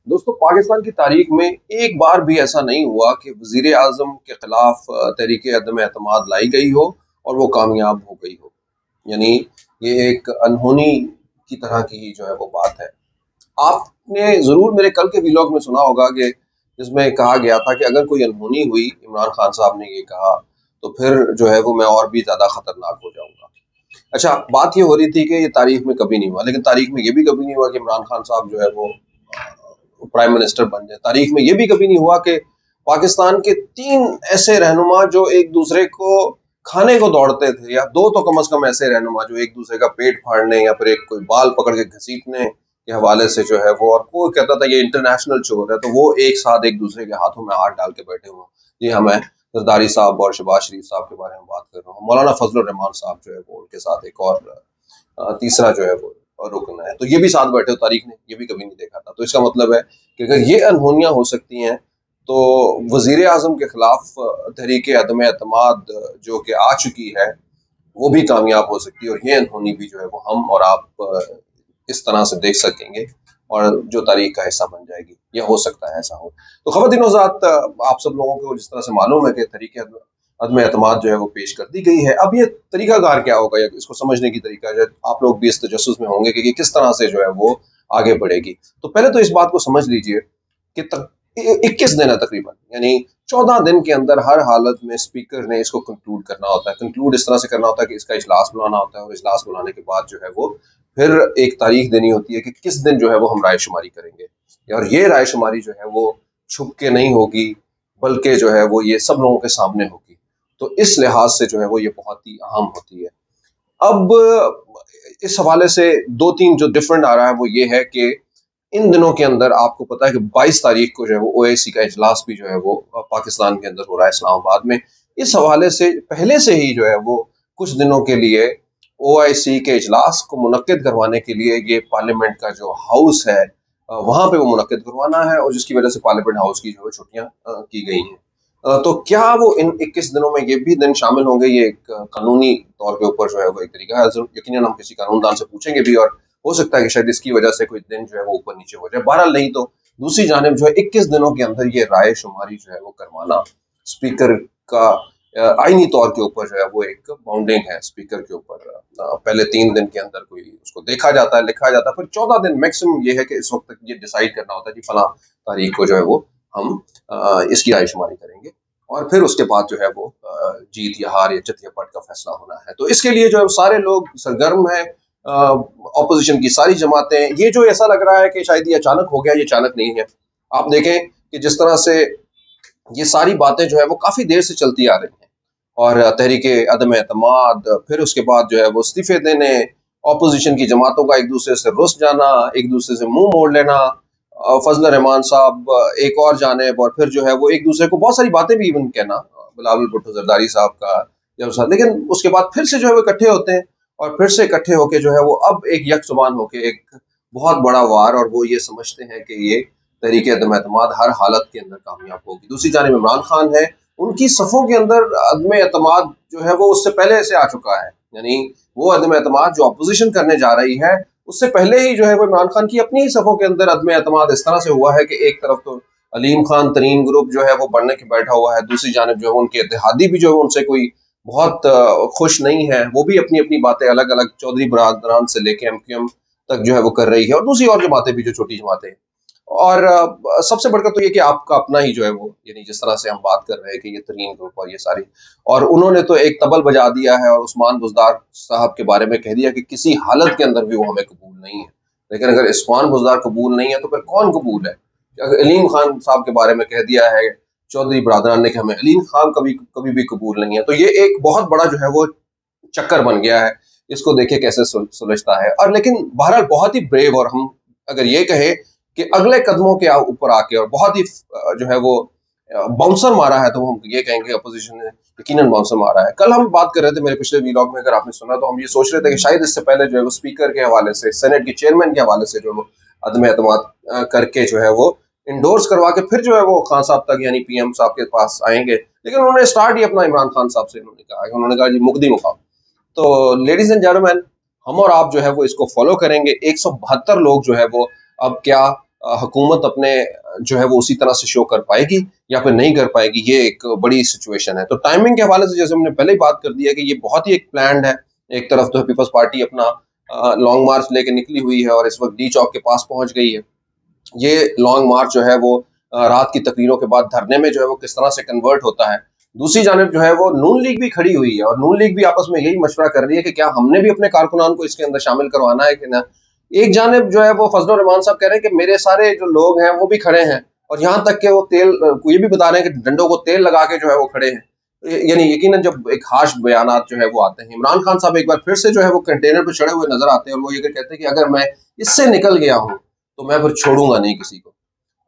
दोस्तों, पाकिस्तान की तारीख में एक बार भी ऐसा नहीं हुआ कि वजीर आजम के खिलाफ तहरीक अदम एतमाद लाई गई हो और वो कामयाब हो गई हो। यानी ये एक अनहोनी की तरह की ही जो है वो बात है। आपने जरूर मेरे कल के व्लॉग में सुना होगा कि जिसमें कहा गया था कि अगर कोई अनहोनी हुई, इमरान खान साहब ने ये कहा, तो फिर जो है वो मैं और भी ज्यादा खतरनाक हो जाऊंगा। अच्छा, बात ये हो रही थी कि ये तारीख में कभी नहीं हुआ, लेकिन तारीख में ये भी कभी नहीं हुआ कि इमरान खान साहब जो है वो प्राइम मिनिस्टर बन जाए। तारीख में ये भी कभी नहीं हुआ कि पाकिस्तान के तीन ऐसे रहनुमा जो एक दूसरे को खाने को दौड़ते थे, या दो तो कम से कम ऐसे रहनुमा जो एक दूसरे का पेट फाड़ने या फिर एक कोई बाल पकड़ के घसीटने के हवाले से जो है वो, और कोई कहता था ये इंटरनेशनल चोर है, तो वो एक साथ एक दूसरे के हाथों में हाथ डाल के बैठे हुए। जी हाँ, मैं जरदारी साहब और शहबाज शरीफ साहब के बारे में बात कर रहा हूँ। मौलाना फजल रहमान साहब जो है वो, उनके साथ एक और तीसरा जो है वो रुकन है, तो ये भी साथ बैठे हो। तारीख ने ये भी कभी नहीं देखा था। तो इसका मतलब है कि अगर ये अनहोनियां हो सकती हैं, तो वजीर आजम के खिलाफ तहरीक अदम एतमाद जो कि आ चुकी है, वो भी कामयाब हो सकती है, और ये अनहोनी भी जो है वो हम और आप इस तरह से देख सकेंगे, और जो तारीख का हिस्सा बन जाएगी। यह हो सकता है ऐसा हो। तो खबर ज़ात आप सब लोगों को जिस तरह से मालूम है कि तरीके अदम एतमाद जो है वो पेश कर दी गई है। अब ये तरीकाकार क्या होगा, या इसको समझने की तरीका जो है, आप लोग भी इस तजस्सुस में होंगे कि ये किस तरह से जो है वो आगे बढ़ेगी। तो पहले तो इस बात को समझ लीजिए कि 21 दिन है तकरीबन, यानी 14 दिन के अंदर हर हालत में स्पीकर ने इसको कंक्लूड करना होता है। कंक्लूड इस तरह से करना होता है कि इसका इजलास बुलाना होता है, और इजलास बुलाने के बाद जो है वो फिर एक तारीख देनी होती है कि किस दिन जो है वो हम रायशुमारी करेंगे। और ये रायशुमारी जो है वो छुप के नहीं होगी, बल्कि जो है वो ये सब लोगों के सामने होगी। तो इस लिहाज से जो है वो ये बहुत ही अहम होती है। अब इस हवाले से दो तीन जो डिफरेंट आ रहा है वो ये है कि इन दिनों के अंदर आपको पता है कि 22 तारीख को जो है वो ओआईसी का इजलास भी जो है वो पाकिस्तान के अंदर हो रहा है, इस्लामाबाद में। इस हवाले से पहले से ही जो है वो कुछ दिनों के लिए ओआईसी के इजलास को मुनक्किद करवाने के लिए ये पार्लियामेंट का जो हाउस है, वहां पे वो मुनक्किद करवाना है, और जिसकी वजह से पार्लियामेंट हाउस की जो है छुट्टियां की गई हैं। तो क्या वो इन 21 दिनों में ये भी दिन शामिल होंगे? ये एक कानूनी तौर के ऊपर जो है वो एक तरीका है। यकीनन हम किसी कानूनदान से पूछेंगे भी, और हो सकता है कि शायद इसकी वजह से कोई दिन जो है वो ऊपर नीचे हो जाए। बहरहाल, नहीं तो दूसरी जानिब जो है 21 दिनों के अंदर ये राय शुमारी जो है वो करवाना, स्पीकर का आईनी तौर के ऊपर जो है वो एक बाउंडिंग है स्पीकर के ऊपर। पहले 3 दिन के अंदर कोई उसको देखा जाता है, लिखा जाता है, फिर 14 दिन मैक्सिमम ये है कि इस वक्त तक ये डिसाइड करना होता है कि फला तारीख को जो है वो हम इसकी राय शुमारी करेंगे, और फिर उसके बाद जो है वो जीत या हार या चित या पट का फैसला होना है। तो इसके लिए जो है सारे लोग सरगर्म हैं, ऑपोजिशन की सारी जमातें। ये जो ऐसा लग रहा है कि शायद ये अचानक हो गया, ये अचानक नहीं है। आप देखें कि जिस तरह से ये सारी बातें जो है वो काफी देर से चलती आ रही हैं, और तहरीक अदम एतमाद, फिर उसके बाद जो है वो इस्तीफे देने, ऑपोजिशन की जमातों का एक दूसरे से रुस जाना, एक दूसरे से मुंह मोड़ लेना, फजल रहमान साहब एक और जानेब, और फिर जो है वो एक दूसरे को बहुत सारी बातें भी इवन कहना, बिलावल भुट्टो जरदारी साहब का जब साथ, लेकिन उसके बाद फिर से जो है वो इकट्ठे होते हैं, और फिर से इकट्ठे होके जो है वो अब एक यक जुबान होके एक बहुत बड़ा वार, और वो ये समझते हैं कि ये तहरीक अदम एतमाद हर हालत के अंदर कामयाब होगी। दूसरी जानिब इमरान खान है, उनकी सफ़ों के अंदर अदम एतमाद जो है वो उससे पहले से आ चुका है। यानी वो अदम एतमाद जो अपोजिशन करने जा रही है, उससे पहले ही जो है वो इमरान खान की अपनी ही सफ़ों के अंदर अदम एतमाद इस तरह से हुआ है कि एक तरफ तो अलीम खान तरीन ग्रुप जो है वो बढ़ने के बैठा हुआ है, दूसरी जानिब जो है उनके इत्तेहादी भी जो है उनसे कोई बहुत खुश नहीं है। वो भी अपनी अपनी बातें अलग अलग चौधरी बरादरान से लेके एमक्यूएम तक जो है वो कर रही है, और दूसरी और जमातें भी जो छोटी जमातें। और सबसे बढ़कर तो ये कि आपका अपना ही जो है वो, यानी जिस तरह से हम बात कर रहे हैं कि ये तरीन ग्रुप और ये सारी, और उन्होंने तो एक तबल बजा दिया है और उस्मान बुजदार साहब के बारे में कह दिया कि किसी हालत के अंदर भी वो हमें कबूल नहीं है। लेकिन अगर उस्मान बुजदार कबूल नहीं है तो फिर कौन कबूल है? अगर अलीम खान साहब के बारे में कह दिया है चौधरी बरादरान ने कि हमें अलीम खान कभी कभी भी कबूल नहीं है, तो ये एक बहुत बड़ा जो है वो चक्कर बन गया है। इसको देखिए कैसे सुलझता है। और लेकिन बहरहाल बहुत ही ब्रेव, और हम अगर ये कहें कि अगले कदमों के ऊपर आके और बहुत ही जो है वो बाउंसर मारा है, तो हम ये कहेंगे अपोजिशन ने यकीनन बाउंसर मारा है। कल हम बात कर रहे थे मेरे पिछले व्लॉग में, अगर आपने सुना, तो हम ये सोच रहे थे कि शायद इससे पहले जो है वो स्पीकर के हवाले से, सेनेट के चेयरमैन के हवाले से जो वो अदम एतमाद करके जो है वो इंडोर्स करवा के फिर जो है वो खान साहब तक, यानी पीएम साहब के पास आएंगे। लेकिन उन्होंने स्टार्ट ही अपना इमरान खान साहब से उन्होंने कहा जी मुकदी मुकाम। तो लेडीज एंड जेंटलमैन, हम और आप जो है वो इसको फॉलो करेंगे। 172 लोग जो है वो अब क्या हुकूमत अपने जो है वो उसी तरह से शो कर पाएगी या फिर नहीं कर पाएगी, ये एक बड़ी सिचुएशन है। तो टाइमिंग के हवाले से जैसे हमने पहले ही बात कर दी है कि ये बहुत ही एक प्लान्ड है। एक तरफ तो पीपल्स पार्टी अपना लॉन्ग मार्च लेके निकली हुई है और इस वक्त डी चौक के पास पहुंच गई है। ये लॉन्ग मार्च जो है वो रात की तकरीरों के बाद धरने में जो है वो किस तरह से कन्वर्ट होता है। दूसरी जानिब जो है वो नून लीग भी खड़ी हुई है और नून लीग भी आपस में यही मशवरा कर रही है कि क्या हमने भी अपने कारकुनान को इसके अंदर शामिल करवाना है कि ना। एक जानिब जो है वो फजलुर रहमान साहब कह रहे हैं कि मेरे सारे जो लोग हैं वो भी खड़े हैं, और यहाँ तक कि वो तेल ये भी बता रहे हैं कि डंडों को तेल लगा के जो है वो खड़े हैं। यानी यकीनन जब एक हाश बयानात जो है वो आते हैं, इमरान खान साहब एक बार फिर से जो है वो कंटेनर पर चढ़े हुए नजर आते हैं और वो ये कहते हैं कि अगर मैं इससे निकल गया हूँ तो मैं फिर छोड़ूंगा नहीं किसी को।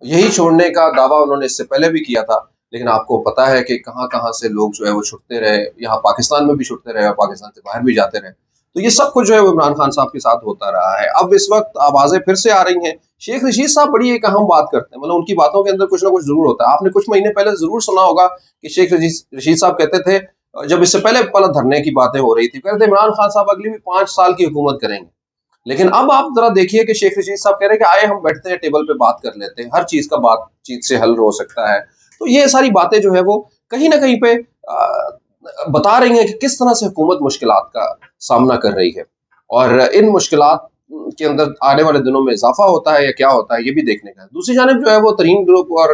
यही छोड़ने का दावा उन्होंने इससे पहले भी किया था, लेकिन आपको पता है कि कहाँ-कहाँ से लोग जो है वो छुटते रहे, यहाँ पाकिस्तान में भी छुटते रहे और पाकिस्तान से बाहर भी जाते रहे। तो ये सब कुछ जो है वो इमरान खान साहब के साथ होता रहा है। अब इस वक़्त आवाज़ें फिर से आ रही हैं। शेख रशीद साहब बड़ी एक अहम बात करते हैं, मतलब उनकी बातों के अंदर कुछ ना कुछ ज़रूर होता है। आपने कुछ महीने पहले ज़रूर सुना होगा कि शेख रशीद साहब कहते थे, जब इससे पहले पहला धरने की बातें हो रही थी, कहते थे इमरान खान साहब अगली भी 5 साल की हुकूमत करेंगे। लेकिन अब आप जरा देखिए कि शेख रशीद साहब कह रहे हैं कि आए हम बैठते हैं टेबल पे बात कर लेते हैं, हर चीज का बातचीत से हल हो सकता है। तो ये सारी बातें जो है वो कहीं ना कहीं पे बता रही हैं कि किस तरह से हुकूमत मुश्किलात का सामना कर रही है, और इन मुश्किलात के अंदर आने वाले दिनों में इजाफा होता है या क्या होता है ये भी देखने का है। दूसरी जानिब जो है वो तरीन ग्रुप और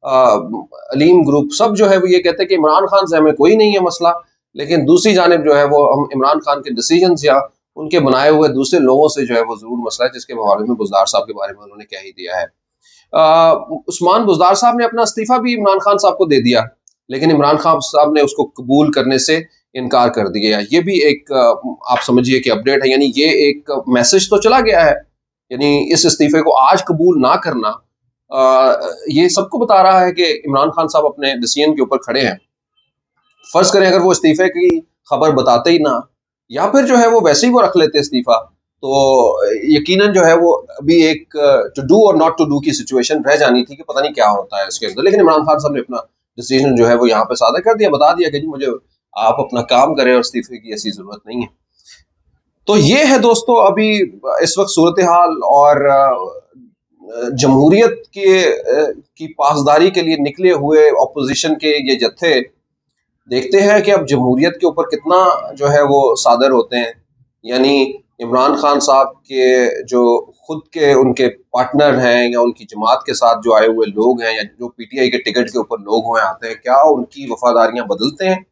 अलीम ग्रुप सब जो है वो ये कहते हैं कि इमरान खान से हमें कोई नहीं है मसला, लेकिन दूसरी जानिब जो है वो हम इमरान खान के डिसीजन या उनके बनाए हुए दूसरे लोगों से जो है वो ज़रूर मसला है, जिसके हवाले में बुज़दार साहब के बारे में उन्होंने क्या ही दिया है। उस्मान बुज़दार साहब ने अपना इस्तीफ़ा भी इमरान खान साहब को दे दिया, लेकिन इमरान खान साहब ने उसको कबूल करने से इनकार कर दिया। ये भी एक आप समझिए कि अपडेट है, यानी ये एक मैसेज तो चला गया है। यानी इस इस्तीफ़े को आज कबूल ना करना ये सबको बता रहा है कि इमरान खान साहब अपने डिसीजन के ऊपर खड़े हैं। फ़र्ज़ करें अगर वो इस्तीफ़े की खबर बताते ही ना, या फिर जो है वो वैसे ही वो रख लेते इस्तीफ़ा, तो यकीनन जो है वो अभी एक टू डू और नॉट टू डू की सिचुएशन रह जानी थी कि पता नहीं क्या होता है इसके अंदर। लेकिन इमरान खान साहब ने अपना डिसीजन जो है वो यहाँ पे सादा कर दिया, बता दिया कि जी मुझे आप अपना काम करें और इस्तीफे की ऐसी जरूरत नहीं है। तो ये है दोस्तों अभी इस वक्त सूरत हाल, और जमहूरियत की पासदारी के लिए निकले हुए अपोजिशन के ये जत्थे, देखते हैं कि अब जमहूरियत के ऊपर कितना जो है वो सादर होते हैं। यानी इमरान खान साहब के जो खुद के उनके पार्टनर हैं या उनकी जमात के साथ जो आए हुए लोग हैं या जो पीटीआई के टिकट के ऊपर लोग हुए आते हैं, क्या उनकी वफादारियां बदलते हैं?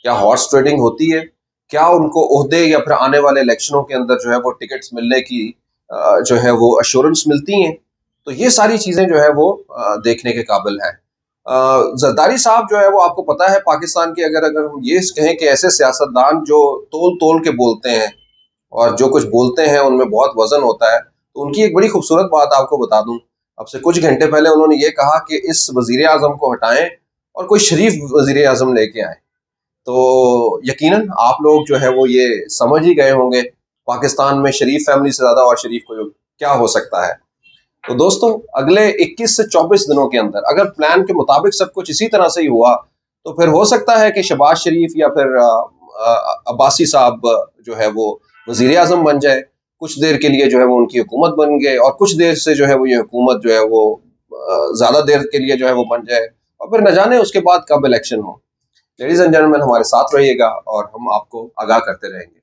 क्या हॉर्स ट्रेडिंग होती है? क्या उनको ओहदे या फिर आने वाले इलेक्शनों के अंदर जो है वो टिकट्स मिलने की जो है वो अश्योरेंस मिलती हैं? तो ये सारी चीज़ें जो है वो देखने के काबिल है। जरदारी साहब जो है वो आपको पता है पाकिस्तान के, अगर अगर हम ये कहें कि ऐसे सियासतदान जो तोल तोल के बोलते हैं और जो कुछ बोलते हैं उनमें बहुत वजन होता है, तो उनकी एक बड़ी खूबसूरत बात आपको बता दूं। अब से कुछ घंटे पहले उन्होंने ये कहा कि इस वजीर आजम को हटाएं और कोई शरीफ वजीर आजम लेके आए। तो यकीनन आप लोग जो है वो ये समझ ही गए होंगे पाकिस्तान में शरीफ फैमिली से ज़्यादा और शरीफ को क्या हो सकता है। तो दोस्तों अगले 21 से 24 दिनों के अंदर अगर प्लान के मुताबिक सब कुछ इसी तरह से ही हुआ, तो फिर हो सकता है कि शहबाज शरीफ या फिर अब्बासी साहब जो है वो वजीर आजम बन जाए। कुछ देर के लिए जो है वो उनकी हुकूमत बन गए और कुछ देर से जो है वो ये हुकूमत जो है वो ज़्यादा देर के लिए जो है वो बन जाए, और फिर न जाने उसके बाद कब इलेक्शन हो। लेडीज एंड जेंटलमैन, हमारे साथ रहिएगा और हम आपको आगाह करते रहेंगे।